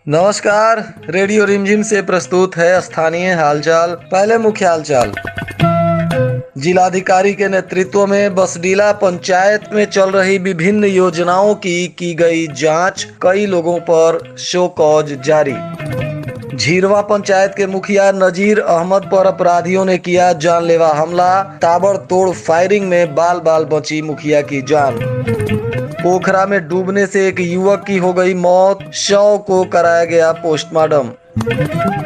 नमस्कार। रेडियो रिमझिम से प्रस्तुत है स्थानीय हालचाल। पहले मुख्य हालचाल। जिलाधिकारी के नेतृत्व में बसडीला पंचायत में चल रही विभिन्न योजनाओं की गई जांच। कई लोगों पर शो कॉज जारी। झीरवा पंचायत के मुखिया नजीर अहमद पर अपराधियों ने किया जानलेवा हमला। ताबड़तोड़ फायरिंग में बाल बाल बची मुखिया की जान। पोखरा में डूबने से एक युवक की हो गई मौत। शव को कराया गया पोस्टमार्टम।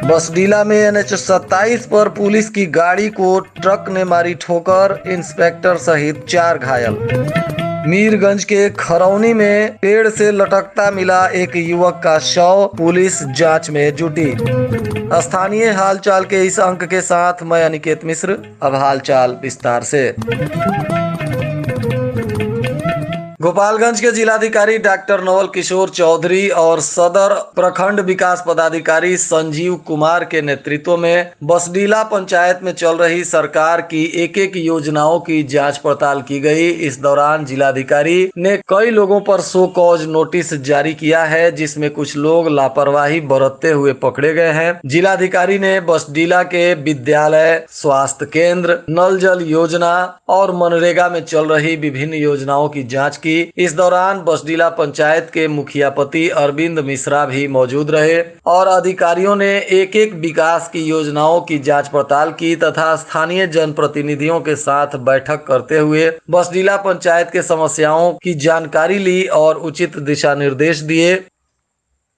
बसडीला में NH 27 पर पुलिस की गाड़ी को ट्रक ने मारी ठोकर। इंस्पेक्टर सहित 4 घायल। मीरगंज के खरौनी में पेड़ से लटकता मिला एक युवक का शव। पुलिस जांच में जुटी। स्थानीय हालचाल के इस अंक के साथ मैं अनिकेत मिश्र। अब हालचाल विस्तार से। गोपालगंज के जिलाधिकारी डॉक्टर नवल किशोर चौधरी और सदर प्रखंड विकास पदाधिकारी संजीव कुमार के नेतृत्व में बसडीला पंचायत में चल रही सरकार की एक योजनाओं की जांच पड़ताल की गई। इस दौरान जिलाधिकारी ने कई लोगों पर शो कॉज नोटिस जारी किया है, जिसमें कुछ लोग लापरवाही बरतते हुए पकड़े गए हैं। जिलाधिकारी ने बसडीला के विद्यालय, स्वास्थ्य केंद्र, नल जल योजना और मनरेगा में चल रही विभिन्न योजनाओं की जांच की। इस दौरान बसडीला पंचायत के मुखियापति अरविंद मिश्रा भी मौजूद रहे और अधिकारियों ने एक विकास की योजनाओं की जांच पड़ताल की तथा स्थानीय जनप्रतिनिधियों के साथ बैठक करते हुए बसडीला पंचायत के समस्याओं की जानकारी ली और उचित दिशा निर्देश दिए।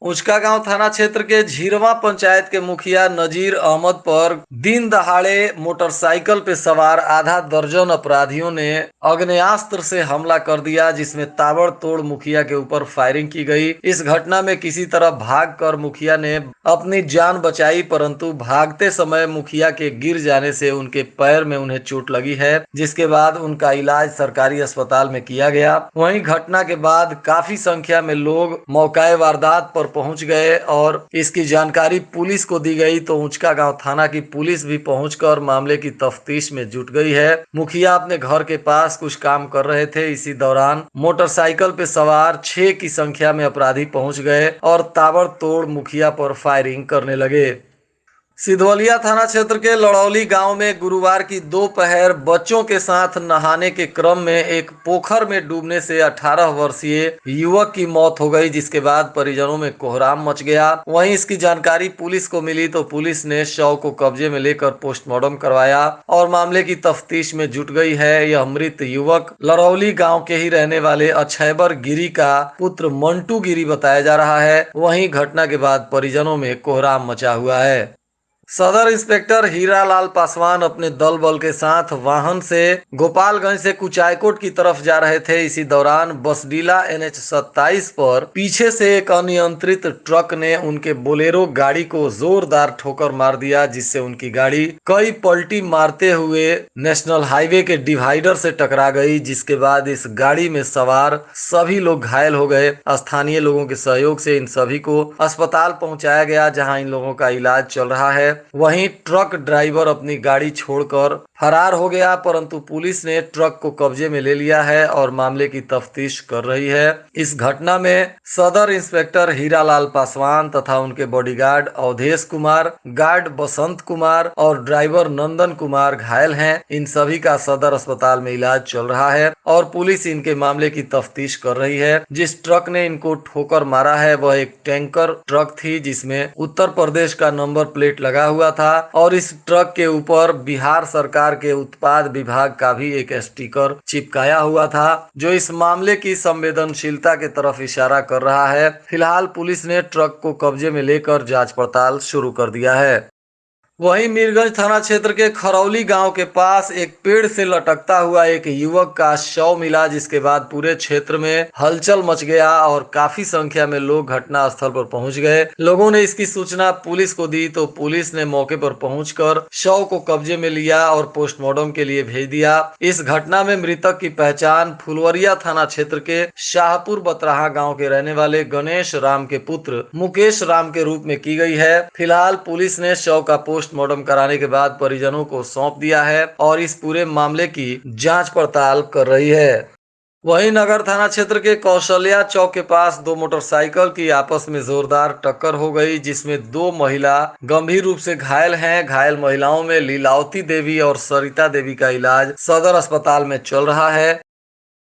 उचका गांव थाना क्षेत्र के झीरवा पंचायत के मुखिया नजीर अहमद पर दिन दहाड़े मोटरसाइकिल पे सवार आधा दर्जन अपराधियों ने आग्नेयास्त्र से हमला कर दिया, जिसमें ताबड़तोड़ मुखिया के ऊपर फायरिंग की गई। इस घटना में किसी तरह भागकर मुखिया ने अपनी जान बचाई, परंतु भागते समय मुखिया के गिर जाने से उनके पैर में उन्हें चोट लगी है, जिसके बाद उनका इलाज सरकारी अस्पताल में किया गया। वहीं घटना के बाद काफी संख्या में लोग मौके वारदात पर पहुंच गए और इसकी जानकारी पुलिस को दी गई, तो उचका गांव थाना की पुलिस भी पहुंचकर मामले की तफ्तीश में जुट गई है। मुखिया अपने घर के पास कुछ काम कर रहे थे। इसी दौरान मोटरसाइकिल पे सवार 6 की संख्या में अपराधी पहुंच गए और ताबड़तोड़ मुखिया पर फायरिंग करने लगे। सिधवलिया थाना क्षेत्र के लड़ौली गांव में गुरुवार की दोपहर बच्चों के साथ नहाने के क्रम में एक पोखर में डूबने से 18 वर्षीय युवक की मौत हो गई, जिसके बाद परिजनों में कोहराम मच गया। वहीं इसकी जानकारी पुलिस को मिली तो पुलिस ने शव को कब्जे में लेकर पोस्टमार्टम करवाया और मामले की तफ्तीश में जुट गई है। यह मृत युवक लड़ौली गाँव के ही रहने वाले अक्षयबर गिरी का पुत्र मंटू गिरी बताया जा रहा है। वहीं घटना के बाद परिजनों में कोहराम मचा हुआ है। सदर इंस्पेक्टर हीरालाल पासवान अपने दल बल के साथ वाहन से गोपालगंज से कुचायकोट की तरफ जा रहे थे। इसी दौरान बसडीला NH 27 पर पीछे से एक अनियंत्रित ट्रक ने उनके बोलेरो गाड़ी को जोरदार ठोकर मार दिया, जिससे उनकी गाड़ी कई पलटी मारते हुए नेशनल हाईवे के डिवाइडर से टकरा गई, जिसके बाद इस गाड़ी में सवार सभी लोग घायल हो गए। स्थानीय लोगों के सहयोग से इन सभी को अस्पताल पहुंचाया गया, जहां इन लोगों का इलाज चल रहा है। वहीं ट्रक ड्राइवर अपनी गाड़ी छोड़कर फरार हो गया, परंतु पुलिस ने ट्रक को कब्जे में ले लिया है और मामले की तफ्तीश कर रही है। इस घटना में सदर इंस्पेक्टर हीरालाल पासवान तथा उनके बॉडीगार्ड अवधेश कुमार, गार्ड बसंत कुमार और ड्राइवर नंदन कुमार घायल हैं। इन सभी का सदर अस्पताल में इलाज चल रहा है और पुलिस इनके मामले की तफ्तीश कर रही है। जिस ट्रक ने इनको ठोकर मारा है वह एक टैंकर ट्रक थी, जिसमें उत्तर प्रदेश का नंबर प्लेट लगा हुआ था और इस ट्रक के ऊपर बिहार सरकार के उत्पाद विभाग का भी एक स्टिकर चिपकाया हुआ था, जो इस मामले की संवेदनशीलता के तरफ इशारा कर रहा है। फिलहाल पुलिस ने ट्रक को कब्जे में लेकर जांच पड़ताल शुरू कर दिया है। वहीं मीरगंज थाना क्षेत्र के खरौली गांव के पास एक पेड़ से लटकता हुआ एक युवक का शव मिला, जिसके बाद पूरे क्षेत्र में हलचल मच गया और काफी संख्या में लोग घटना स्थल पर पहुंच गए। लोगों ने इसकी सूचना पुलिस को दी तो पुलिस ने मौके पर पहुंचकर शव को कब्जे में लिया और पोस्टमार्टम के लिए भेज दिया। इस घटना में मृतक की पहचान फुलवरिया थाना क्षेत्र के शाहपुर बतराहा गाँव के रहने वाले गणेश राम के पुत्र मुकेश राम के रूप में की गई है। फिलहाल पुलिस ने शव का पोस्टमार्टम कराने के बाद परिजनों को सौंप दिया है और इस पूरे मामले की जांच पड़ताल कर रही है। वहीं नगर थाना क्षेत्र के कौशल्या चौक के पास दो मोटरसाइकिल की आपस में जोरदार टक्कर हो गई, जिसमें दो महिला गंभीर रूप से घायल हैं। घायल महिलाओं में लीलावती देवी और सरिता देवी का इलाज सदर अस्पताल में चल रहा है।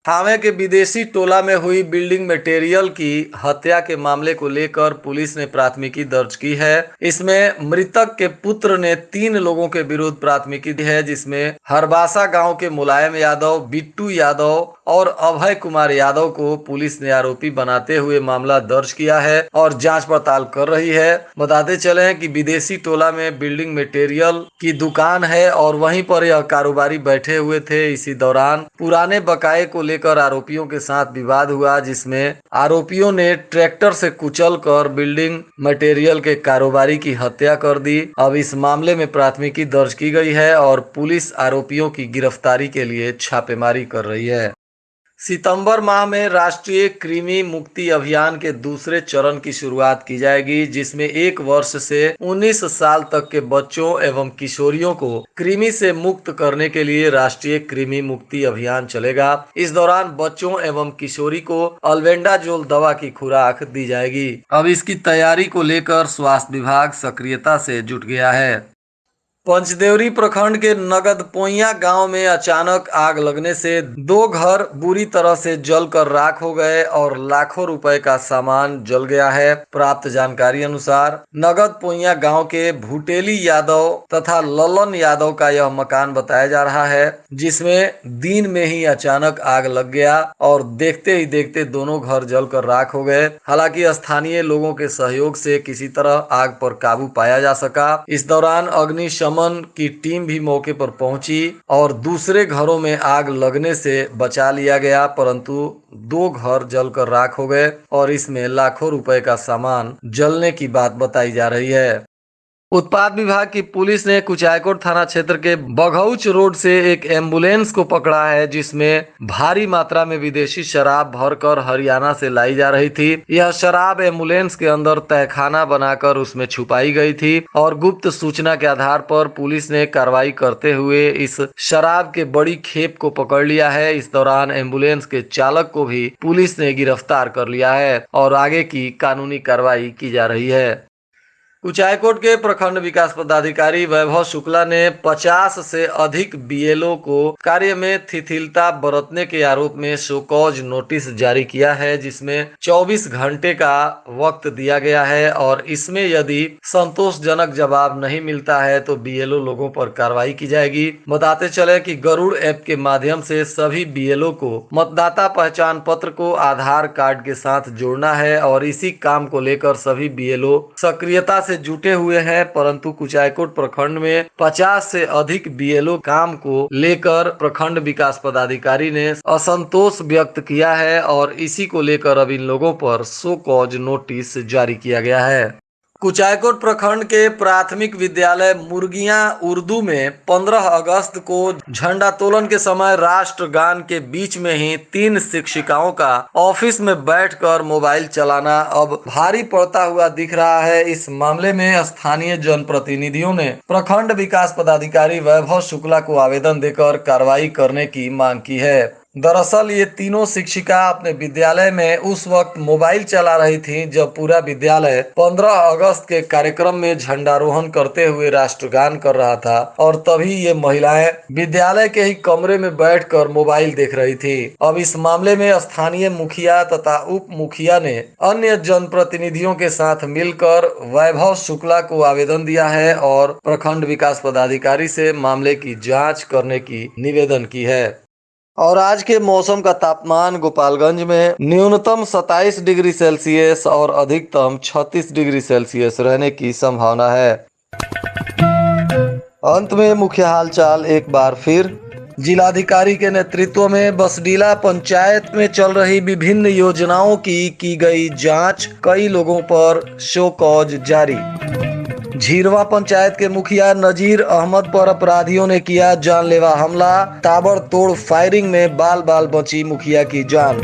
थावे के विदेशी टोला में हुई बिल्डिंग मटेरियल की हत्या के मामले को लेकर पुलिस ने प्राथमिकी दर्ज की है। इसमें मृतक के पुत्र ने 3 लोगों के विरुद्ध प्राथमिकी दी है, जिसमें हरबासा गांव के मुलायम यादव, बिट्टू यादव और अभय कुमार यादव को पुलिस ने आरोपी बनाते हुए मामला दर्ज किया है और जांच पड़ताल कर रही है। बताते चले कि विदेशी टोला में बिल्डिंग मटेरियल की दुकान है और वहीं पर यह कारोबारी बैठे हुए थे। इसी दौरान पुराने बकाये को लेकर आरोपियों के साथ विवाद हुआ, जिसमें आरोपियों ने ट्रैक्टर से कुचलकर बिल्डिंग मटेरियल के कारोबारी की हत्या कर दी। अब इस मामले में प्राथमिकी दर्ज की गई है और पुलिस आरोपियों की गिरफ्तारी के लिए छापेमारी कर रही है। सितंबर माह में राष्ट्रीय कृमि मुक्ति अभियान के दूसरे चरण की शुरुआत की जाएगी, जिसमें 1 वर्ष से 19 साल तक के बच्चों एवं किशोरियों को कृमि से मुक्त करने के लिए राष्ट्रीय कृमि मुक्ति अभियान चलेगा। इस दौरान बच्चों एवं किशोरी को अल्बेंडाजोल दवा की खुराक दी जाएगी। अब इसकी तैयारी को लेकर स्वास्थ्य विभाग सक्रियता से जुट गया है। पंचदेवरी प्रखंड के नगदपोइया गांव में अचानक आग लगने से 2 घर बुरी तरह से जलकर राख हो गए और लाखों रुपए का सामान जल गया है। प्राप्त जानकारी अनुसार नगदपोइया गांव के भूटेली यादव तथा ललन यादव का यह मकान बताया जा रहा है, जिसमें दिन में ही अचानक आग लग गया और देखते ही देखते दोनों घर जलकर राख हो गए। हालांकि स्थानीय लोगों के सहयोग से किसी तरह आग पर काबू पाया जा सका। इस दौरान अग्निशमन की टीम भी मौके पर पहुंची और दूसरे घरों में आग लगने से बचा लिया गया, परंतु 2 घर जलकर राख हो गए और इसमें लाखों रुपए का सामान जलने की बात बताई जा रही है। उत्पाद विभाग की पुलिस ने कुचायकोट थाना क्षेत्र के बघौच रोड से एक एम्बुलेंस को पकड़ा है, जिसमें भारी मात्रा में विदेशी शराब भरकर हरियाणा से लाई जा रही थी। यह शराब एम्बुलेंस के अंदर तहखाना बनाकर उसमें छुपाई गई थी और गुप्त सूचना के आधार पर पुलिस ने कार्रवाई करते हुए इस शराब के बड़ी खेप को पकड़ लिया है। इस दौरान एम्बुलेंस के चालक को भी पुलिस ने गिरफ्तार कर लिया है और आगे की कानूनी कार्रवाई की जा रही है। कुचायकोट के प्रखंड विकास पदाधिकारी वैभव शुक्ला ने 50 से अधिक बीएलओ को कार्य में शिथिलता बरतने के आरोप में शो कॉज नोटिस जारी किया है, जिसमें 24 घंटे का वक्त दिया गया है और इसमें यदि संतोषजनक जवाब नहीं मिलता है तो बीएलओ लोगों पर कार्रवाई की जाएगी। बताते चले कि गरुड़ ऐप के माध्यम से सभी बीएलओ को मतदाता पहचान पत्र को आधार कार्ड के साथ जोड़ना है और इसी काम को लेकर सभी बीएलओ सक्रियता से जुटे हुए हैं, परंतु कुचायकोट प्रखंड में 50 से अधिक बीएलओ काम को लेकर प्रखंड विकास पदाधिकारी ने असंतोष व्यक्त किया है और इसी को लेकर अब इन लोगों पर शो कॉज नोटिस जारी किया गया है। कुचायकोट प्रखंड के प्राथमिक विद्यालय मुर्गियां उर्दू में 15 अगस्त को झंडोत्तोलन के समय राष्ट्रगान के बीच में ही 3 शिक्षिकाओं का ऑफिस में बैठकर मोबाइल चलाना अब भारी पड़ता हुआ दिख रहा है। इस मामले में स्थानीय जनप्रतिनिधियों ने प्रखंड विकास पदाधिकारी वैभव शुक्ला को आवेदन देकर कार्रवाई करने की मांग की है। दरअसल ये तीनों शिक्षिका अपने विद्यालय में उस वक्त मोबाइल चला रही थीं जब पूरा विद्यालय 15 अगस्त के कार्यक्रम में झंडारोहण करते हुए राष्ट्रगान कर रहा था और तभी ये महिलाएं विद्यालय के ही कमरे में बैठकर मोबाइल देख रही थी। अब इस मामले में स्थानीय मुखिया तथा उप मुखिया ने अन्य जनप्रतिनिधियों के साथ मिलकर वैभव शुक्ला को आवेदन दिया है और प्रखंड विकास पदाधिकारी से मामले की जाँच करने की निवेदन की है। और आज के मौसम का तापमान गोपालगंज में न्यूनतम 27 डिग्री सेल्सियस और अधिकतम 36 डिग्री सेल्सियस रहने की संभावना है। अंत में मुख्य हालचाल एक बार फिर। जिलाधिकारी के नेतृत्व में बसडीला पंचायत में चल रही विभिन्न योजनाओं की गई जांच, कई लोगों पर शो कॉज जारी। झीरवा पंचायत के मुखिया नजीर अहमद पर अपराधियों ने किया जानलेवा हमला, ताबड़तोड़ फायरिंग में बाल बाल बची मुखिया की जान।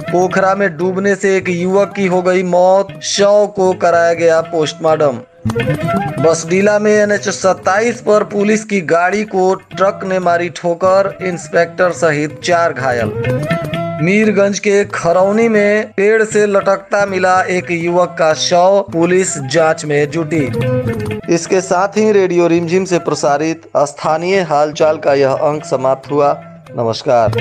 पोखरा में डूबने से एक युवक की हो गई मौत, शव को कराया गया पोस्टमार्टम। बसडीला में NH 27 पर पुलिस की गाड़ी को ट्रक ने मारी ठोकर, इंस्पेक्टर सहित 4 घायल। मीरगंज के खरौनी में पेड़ से लटकता मिला एक युवक का शव, पुलिस जांच में जुटी। इसके साथ ही रेडियो रिमझिम से प्रसारित स्थानीय हालचाल का यह अंक समाप्त हुआ। नमस्कार।